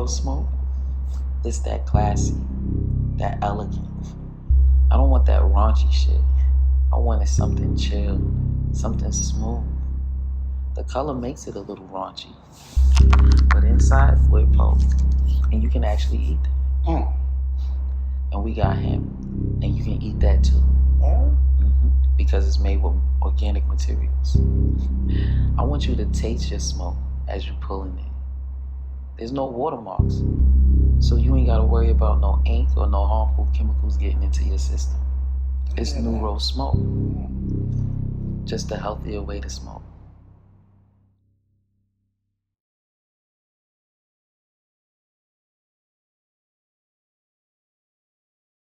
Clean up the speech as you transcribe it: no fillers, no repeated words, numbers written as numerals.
roast smoke, it's that classy, that elegant. I don't want that raunchy shit. I wanted something chill, something smooth. The color makes it a little raunchy, but inside for pulp, and you can actually eat that. And we got hemp, and you can eat that too. Because it's made with organic materials. I want you to taste your smoke as you pulling it. There's no watermarks, so you ain't gotta worry about no ink or no harmful chemicals getting into your system. It's Negril smoke, just a healthier way to smoke.